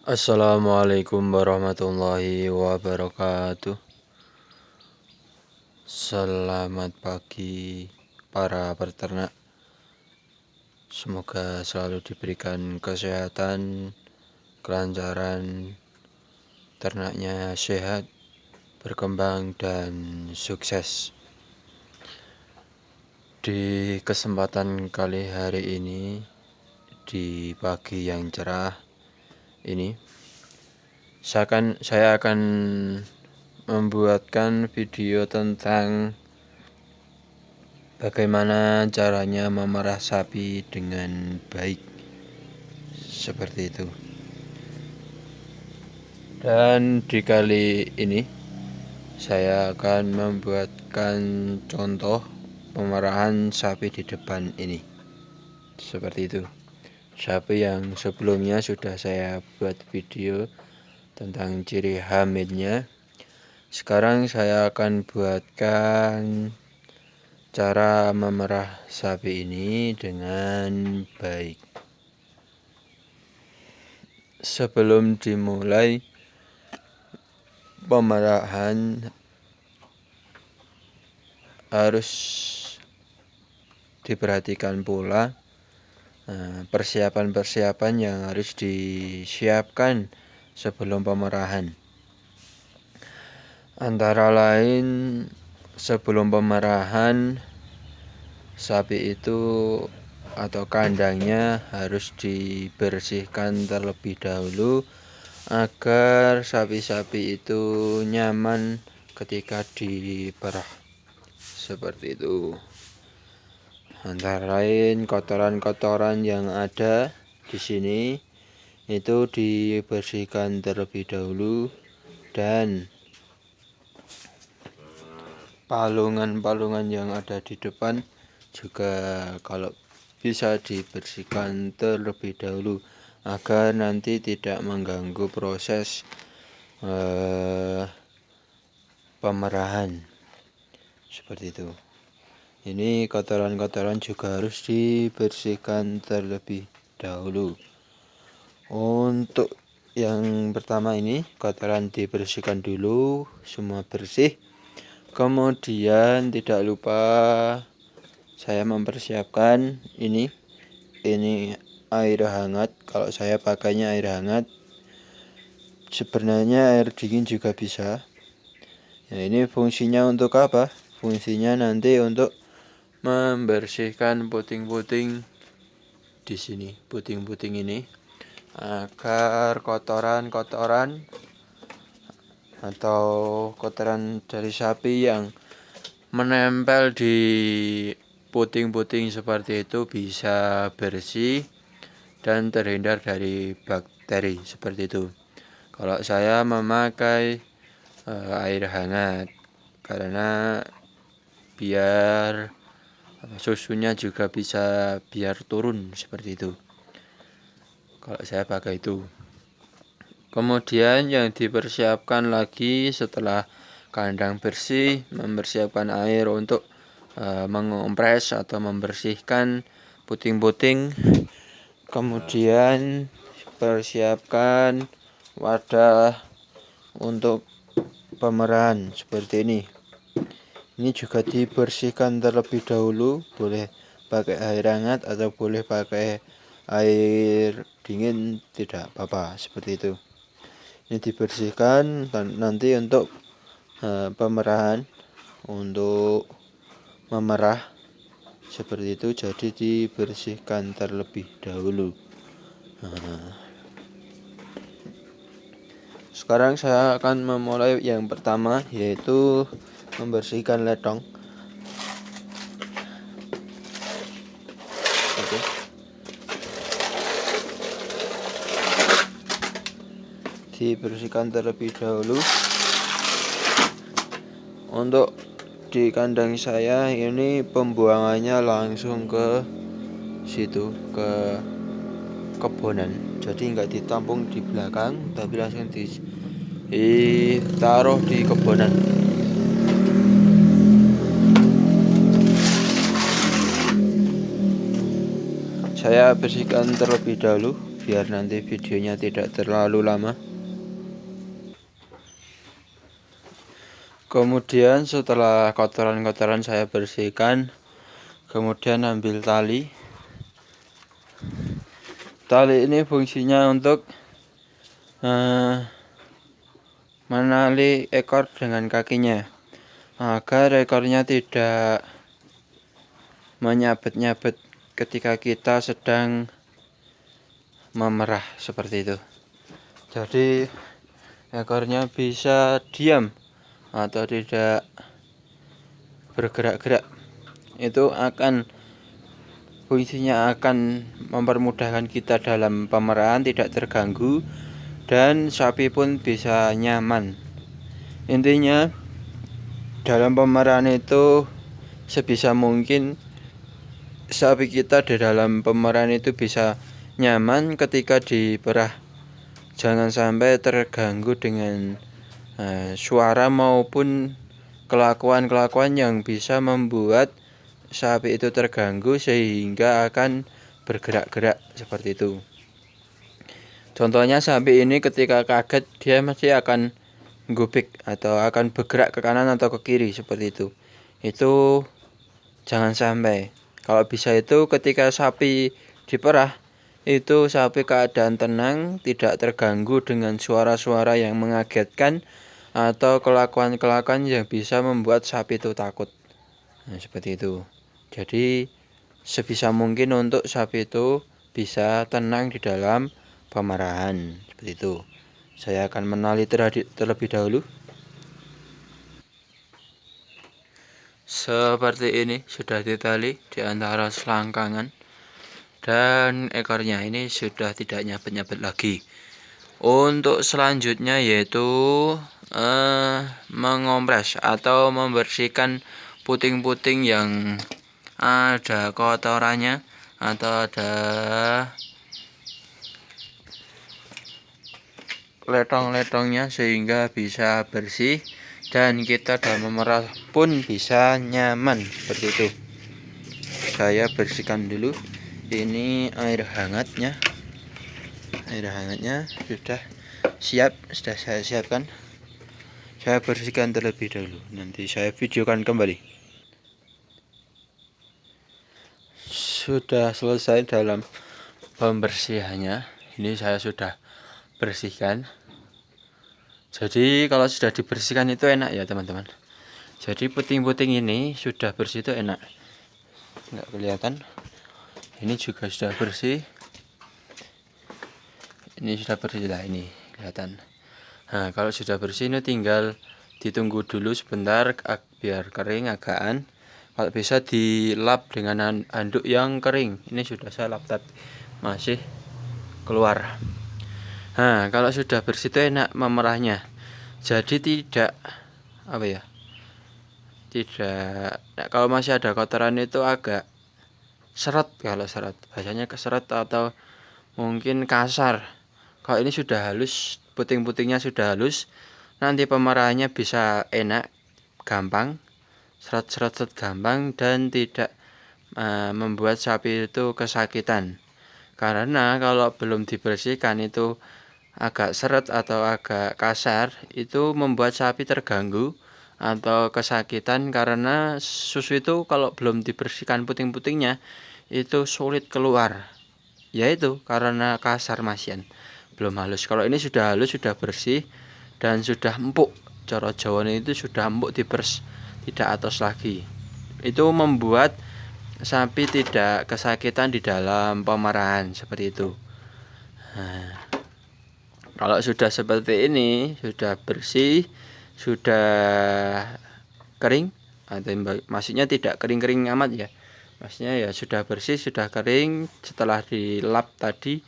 Assalamualaikum warahmatullahi wabarakatuh. Selamat pagi para peternak. Semoga selalu diberikan kesehatan, kelancaran, ternaknya sehat, berkembang, dan sukses. Di kesempatan kali hari ini, di pagi yang cerah ini, saya akan membuatkan video tentang bagaimana caranya memerah sapi dengan baik, seperti itu. Dan di kali ini saya akan membuatkan contoh pemerahan sapi di depan ini, seperti itu. Sapi yang sebelumnya sudah saya buat video tentang ciri hamilnya. Sekarang saya akan buatkan cara memerah sapi ini dengan baik. Sebelum dimulai pemerahan harus diperhatikan pula persiapan-persiapan yang harus disiapkan sebelum pemerahan. Antara lain, sebelum pemerahan, sapi itu atau kandangnya harus dibersihkan terlebih dahulu agar sapi-sapi itu nyaman ketika diperah, seperti itu. Antara lain kotoran-kotoran yang ada di sini itu dibersihkan terlebih dahulu, dan palungan-palungan yang ada di depan juga kalau bisa dibersihkan terlebih dahulu agar nanti tidak mengganggu proses pemerahan, seperti itu. Ini kotoran-kotoran juga harus dibersihkan terlebih dahulu. Untuk yang pertama ini, kotoran dibersihkan dulu, semua bersih. Kemudian tidak lupa saya mempersiapkan ini air hangat. Kalau saya pakainya air hangat, sebenarnya air dingin juga bisa. Nah, ini fungsinya untuk apa? Fungsinya nanti untuk membersihkan puting-puting di sini, puting-puting ini, agar kotoran-kotoran atau kotoran dari sapi yang menempel di puting-puting seperti itu bisa bersih dan terhindar dari bakteri, seperti itu. Kalau saya memakai air hangat karena biar susunya juga bisa biar turun, seperti itu. Kalau saya pakai itu. Kemudian yang dipersiapkan lagi setelah kandang bersih, mempersiapkan air untuk mengompres atau membersihkan puting-puting. Kemudian persiapkan wadah untuk pemerahan seperti ini. Ini juga dibersihkan terlebih dahulu, boleh pakai air hangat atau boleh pakai air dingin, tidak apa-apa, seperti itu. Ini dibersihkan nanti untuk pemerahan, untuk memerah, seperti itu. Jadi dibersihkan terlebih dahulu. Sekarang saya akan memulai yang pertama, yaitu membersihkan ledong. Oke. Dibersihkan terlebih dahulu. Untuk di kandang saya ini pembuangannya langsung ke situ, ke kebonan. Jadi nggak ditampung di belakang, tapi langsung ditaruh di kebonan. Saya bersihkan terlebih dahulu biar nanti videonya tidak terlalu lama. Kemudian setelah kotoran-kotoran saya bersihkan, kemudian ambil tali. Tali ini fungsinya untuk menali ekor dengan kakinya, agar ekornya tidak menyabet-nyabet ketika kita sedang memerah seperti itu. Jadi ekornya bisa diam atau tidak bergerak-gerak. Itu akan fungsinya akan mempermudahkan kita dalam pemerahan, tidak terganggu, dan sapi pun bisa nyaman. Intinya dalam pemerahan itu sebisa mungkin sapi kita di dalam pemerahan itu bisa nyaman ketika diperah. Jangan sampai terganggu dengan suara maupun kelakuan-kelakuan yang bisa membuat sapi itu terganggu sehingga akan bergerak-gerak seperti itu. Contohnya sapi ini ketika kaget dia masih akan gubik atau akan bergerak ke kanan atau ke kiri seperti itu. Itu jangan sampai. Kalau bisa itu ketika sapi diperah, itu sapi keadaan tenang, tidak terganggu dengan suara-suara yang mengagetkan atau kelakuan-kelakuan yang bisa membuat sapi itu takut. Nah, seperti itu. Jadi sebisa mungkin untuk sapi itu bisa tenang di dalam pemerahan. Seperti itu. Saya akan menali terlebih dahulu. Seperti ini sudah ditali di antara selangkangan dan ekornya ini sudah tidak nyabet-nyabet lagi. Untuk selanjutnya yaitu mengompres atau membersihkan puting-puting yang ada kotorannya atau ada letong-letongnya sehingga bisa bersih. Dan kita dalam memerah pun bisa nyaman seperti itu. Saya bersihkan dulu. Ini air hangatnya. Air hangatnya sudah siap, sudah saya siapkan. Saya bersihkan terlebih dahulu. Nanti saya videokan kembali. Sudah selesai dalam pembersihannya. Ini saya sudah bersihkan. Jadi kalau sudah dibersihkan itu enak ya teman-teman. Jadi puting-puting ini sudah bersih itu enak. Nggak kelihatan. Ini juga sudah bersih. Ini sudah bersih lah, ini kelihatan. Nah kalau sudah bersih ini tinggal ditunggu dulu sebentar biar kering agaan. Kalau bisa dilap dengan handuk yang kering. Ini sudah saya lap tapi masih keluar. Nah kalau sudah bersih itu enak memerahnya. Jadi tidak kalau masih ada kotoran itu agak seret, kalau seret bahasanya keseret atau mungkin kasar. Kalau ini sudah halus, puting-putingnya sudah halus, nanti pemerahannya bisa enak, gampang, seret-seret gampang dan tidak membuat sapi itu kesakitan. Karena kalau belum dibersihkan itu agak seret atau agak kasar, itu membuat sapi terganggu atau kesakitan karena susu itu kalau belum dibersihkan puting-putingnya itu sulit keluar. Yaitu karena kasar masian, belum halus. Kalau ini sudah halus, sudah bersih dan sudah empuk. Cara Jawa itu sudah empuk dipers, tidak atos lagi. Itu membuat sapi tidak kesakitan di dalam pemerahan seperti itu. Nah, kalau sudah seperti ini, sudah bersih, sudah kering, atau maksudnya tidak kering-kering amat ya. Maksudnya ya sudah bersih, sudah kering, setelah dilap tadi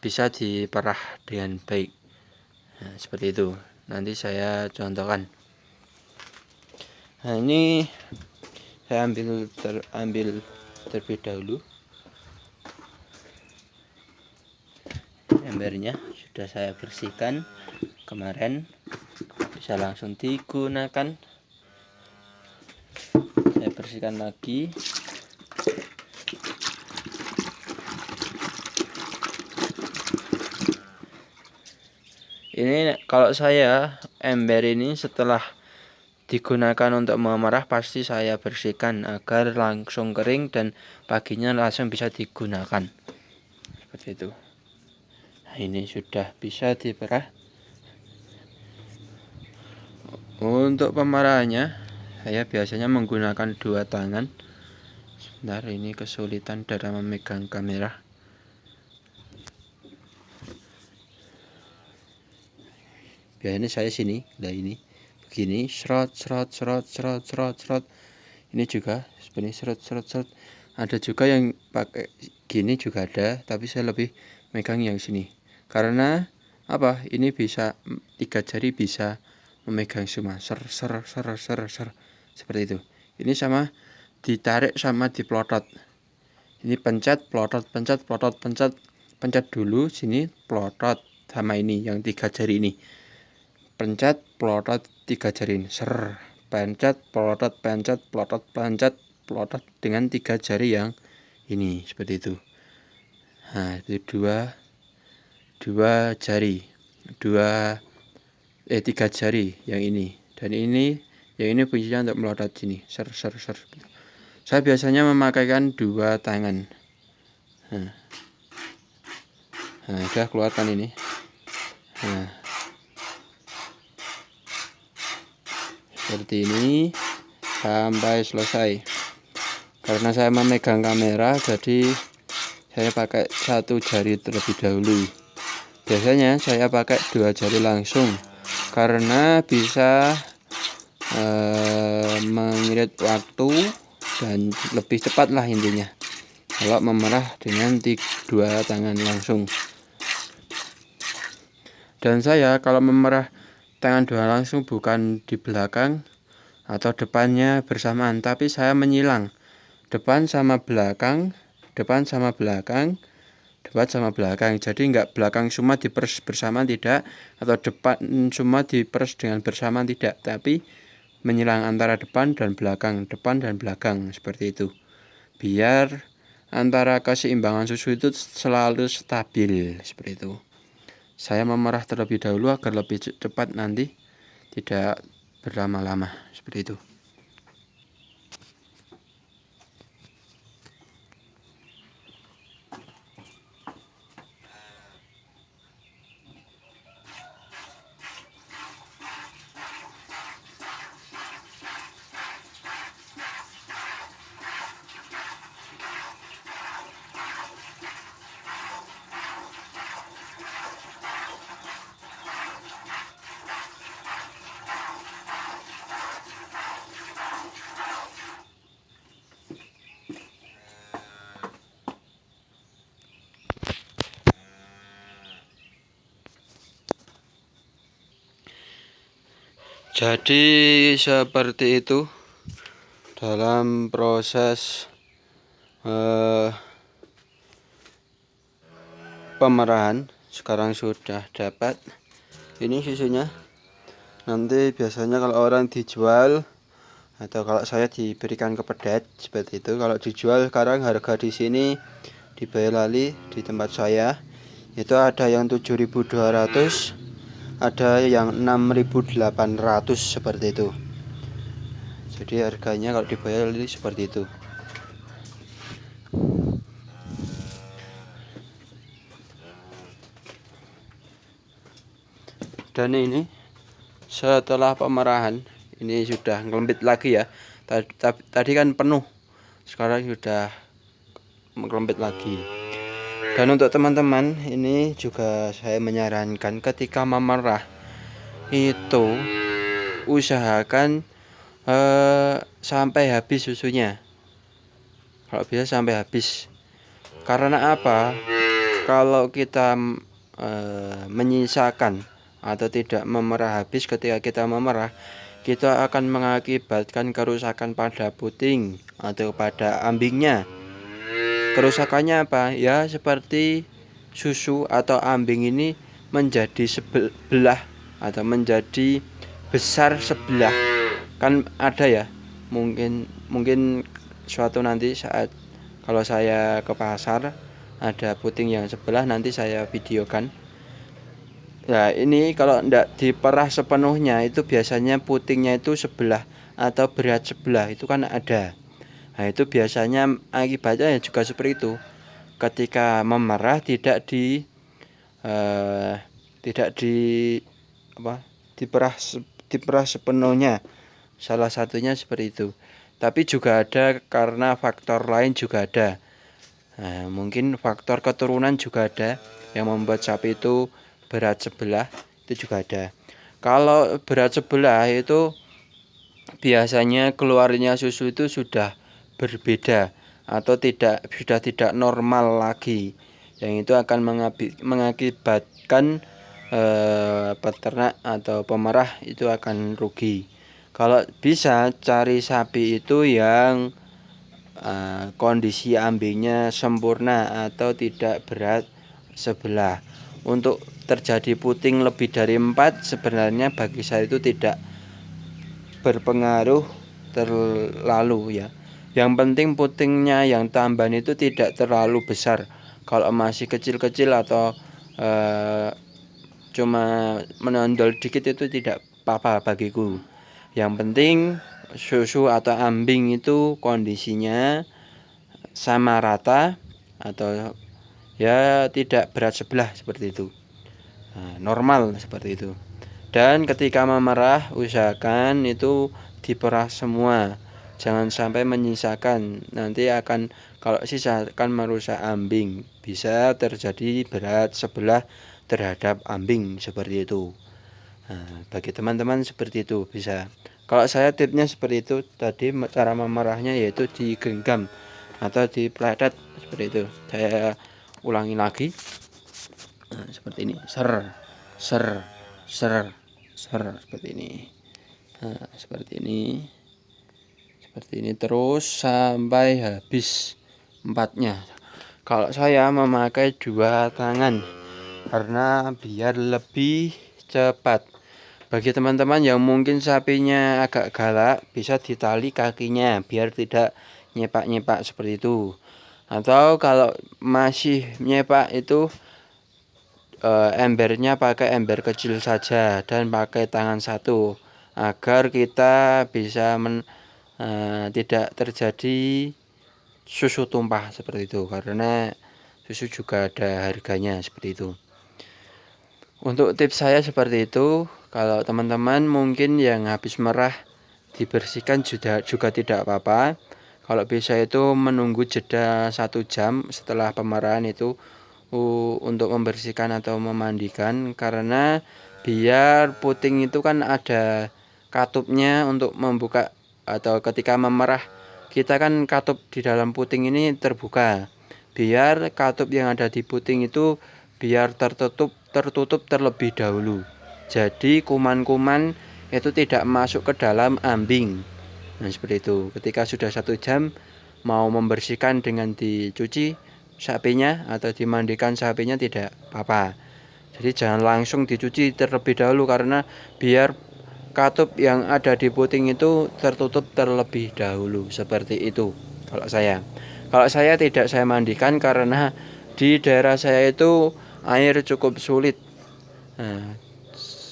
bisa diperah dengan baik. Nah, seperti itu. Nanti saya contohkan. Nah, ini saya ambil terlebih dahulu. Embernya sudah saya bersihkan kemarin, bisa langsung digunakan. Saya bersihkan lagi. Ini kalau saya ember ini setelah digunakan untuk memerah pasti saya bersihkan agar langsung kering dan paginya langsung bisa digunakan. Seperti itu. Nah, ini sudah bisa diperah. Untuk pemerahannya saya biasanya menggunakan 2 tangan. Sebentar, ini kesulitan dalam memegang kamera. Biasanya saya sini, nah ini begini, serot. Ini juga sebenarnya serot. Ada juga yang pakai gini juga ada, tapi saya lebih megang yang sini. Karena apa? Ini bisa 3 jari bisa memegang semua, ser seperti itu. Ini sama ditarik sama diplotot. Ini pencet, pelotot, pencet dulu sini, pelotot sama ini yang 3 jari ini. Pencet, pelotot 3 jari ini, pencet, pelotot, pencet, pelotot dengan 3 jari yang ini seperti itu. Nah, itu dua jari, 3 jari yang ini, dan ini yang ini fungsinya untuk melotot sini, ser. Saya biasanya memakaikan 2 tangan. Nah, udah keluarkan ini. Nah, seperti ini sampai selesai. Karena saya memegang kamera, jadi saya pakai 1 jari terlebih dahulu. Biasanya saya pakai 2 jari langsung karena bisa mengirit waktu dan lebih cepat lah intinya kalau memerah dengan 2 tangan langsung. Dan saya kalau memerah tangan 2 langsung bukan di belakang atau depannya bersamaan, tapi saya menyilang depan sama belakang, jadi nggak belakang semua diperes bersamaan tidak, atau depan semua diperes dengan bersamaan tidak, tapi menyilang antara depan dan belakang seperti itu, biar antara keseimbangan susu itu selalu stabil seperti itu. Saya memerah terlebih dahulu agar lebih cepat nanti, tidak berlama-lama seperti itu. Jadi seperti itu dalam proses pemerahan. Sekarang sudah dapat ini susunya. Nanti biasanya kalau orang dijual atau kalau saya diberikan ke pedet seperti itu. Kalau dijual sekarang harga di sini di Boyolali di tempat saya itu ada yang 7.200, ada yang 6.800 seperti itu. Jadi harganya kalau di Boyolali seperti itu. Dan ini setelah pemerahan ini sudah ngelembit lagi ya. Tadi kan penuh, sekarang sudah ngelembit lagi. Dan untuk teman-teman ini juga saya menyarankan ketika memerah itu usahakan sampai habis susunya. Kalau bisa sampai habis. Karena apa? Kalau kita menyisakan atau tidak memerah habis ketika kita memerah, kita akan mengakibatkan kerusakan pada puting atau pada ambingnya. Kerusakannya apa? Ya seperti susu atau ambing ini menjadi sebelah atau menjadi besar sebelah. Kan ada ya, mungkin suatu nanti saat kalau saya ke pasar ada puting yang sebelah, nanti saya videokan. Nah, ini kalau tidak diperah sepenuhnya itu biasanya putingnya itu sebelah atau berat sebelah itu kan ada. Nah, itu biasanya akibatnya juga seperti itu. Ketika memerah eh, tidak di apa diperah sepenuhnya. Salah satunya seperti itu. Tapi juga ada karena faktor lain juga ada. Nah, mungkin faktor keturunan juga ada yang membuat sapi itu berat sebelah, itu juga ada. Kalau berat sebelah itu biasanya keluarnya susu itu sudah berbeda atau sudah tidak normal lagi. Yang itu akan mengakibatkan peternak atau pemerah itu akan rugi. Kalau bisa cari sapi itu yang kondisi ambingnya sempurna atau tidak berat sebelah. Untuk terjadi puting lebih dari 4 sebenarnya bagi saya itu tidak berpengaruh terlalu ya. Yang penting putingnya yang tambahan itu tidak terlalu besar. Kalau masih kecil-kecil atau cuma menonjol dikit itu tidak apa-apa bagiku. Yang penting susu atau ambing itu kondisinya sama rata atau ya tidak berat sebelah seperti itu. Normal seperti itu. Dan ketika memerah usahakan itu diperah semua. Jangan sampai menyisakan. Nanti akan kalau sisa akan merusak ambing. Bisa terjadi berat sebelah terhadap ambing seperti itu. Bagi teman-teman seperti itu bisa. Kalau saya tipsnya seperti itu tadi, cara memerahnya yaitu digenggam atau dipletet seperti itu. Saya ulangi lagi. Seperti ini. Ser seperti ini. Seperti ini terus sampai habis 4-nya. Kalau saya memakai 2 tangan karena biar lebih cepat. Bagi teman-teman yang mungkin sapinya agak galak, bisa ditali kakinya biar tidak nyepak-nyepak seperti itu. Atau kalau masih nyepak itu embernya pakai ember kecil saja dan pakai tangan satu agar kita bisa tidak terjadi susu tumpah seperti itu, karena susu juga ada harganya seperti itu. Untuk tips saya seperti itu. Kalau teman-teman mungkin yang habis merah dibersihkan juga tidak apa-apa. Kalau bisa itu menunggu jeda 1 jam setelah pemerahan itu untuk membersihkan atau memandikan, karena biar puting itu kan ada katupnya untuk membuka, atau ketika memerah kita kan katup di dalam puting ini terbuka, biar katup yang ada di puting itu biar tertutup terlebih dahulu, jadi kuman-kuman itu tidak masuk ke dalam ambing. Nah seperti itu. Ketika sudah 1 jam mau membersihkan dengan dicuci sapinya atau dimandikan sapinya tidak apa-apa. Jadi jangan langsung dicuci terlebih dahulu, karena biar katup yang ada di puting itu tertutup terlebih dahulu seperti itu. Kalau saya tidak saya mandikan karena di daerah saya itu air cukup sulit. Nah,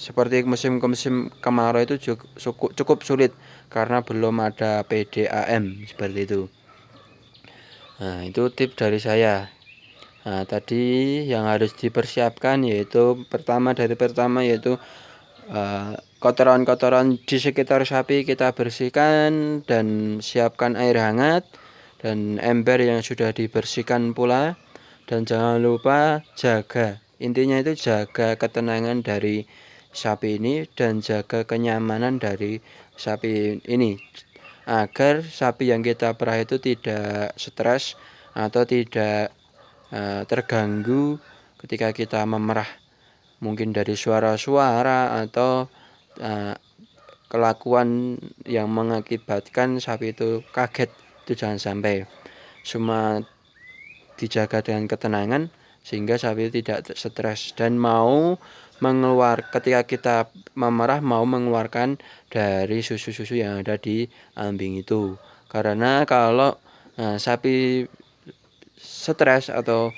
seperti musim kemarau itu cukup sulit karena belum ada PDAM seperti itu. Nah, itu tips dari saya. Nah, tadi yang harus dipersiapkan yaitu pertama yaitu kotoran-kotoran di sekitar sapi kita bersihkan dan siapkan air hangat dan ember yang sudah dibersihkan pula. Dan jangan lupa intinya itu jaga ketenangan dari sapi ini dan jaga kenyamanan dari sapi ini, agar sapi yang kita perah itu tidak stres atau tidak terganggu ketika kita memerah, mungkin dari suara-suara atau kelakuan yang mengakibatkan sapi itu kaget. Itu jangan sampai. Semua dijaga dengan ketenangan sehingga sapi tidak stres dan ketika kita memerah mau mengeluarkan dari susu-susu yang ada di ambing itu. Karena kalau sapi stres atau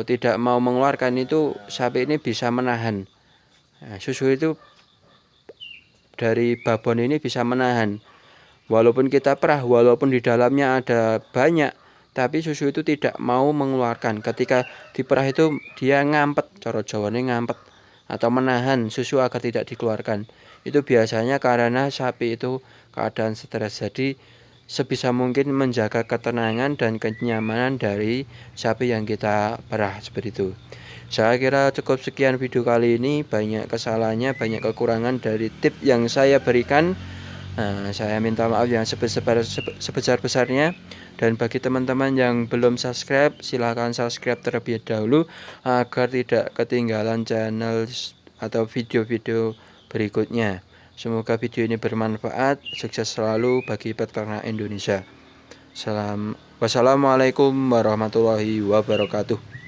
tidak mau mengeluarkan itu, sapi ini bisa menahan Nah, susu itu dari babon ini bisa menahan. Walaupun kita perah, walaupun di dalamnya ada banyak, tapi susu itu tidak mau mengeluarkan. Ketika diperah itu dia ngampet, cara Jawane ngampet, atau menahan susu agar tidak dikeluarkan. Itu biasanya karena sapi itu keadaan stres. Jadi sebisa mungkin menjaga ketenangan dan kenyamanan dari sapi yang kita perah seperti itu. Saya kira cukup sekian video kali ini, banyak kesalahannya, banyak kekurangan dari tip yang saya berikan. Nah, saya minta maaf yang sebesar-besarnya. Dan bagi teman-teman yang belum subscribe, silahkan subscribe terlebih dahulu agar tidak ketinggalan channel atau video-video berikutnya. Semoga video ini bermanfaat, sukses selalu bagi peternak Indonesia. Wassalamualaikum warahmatullahi wabarakatuh.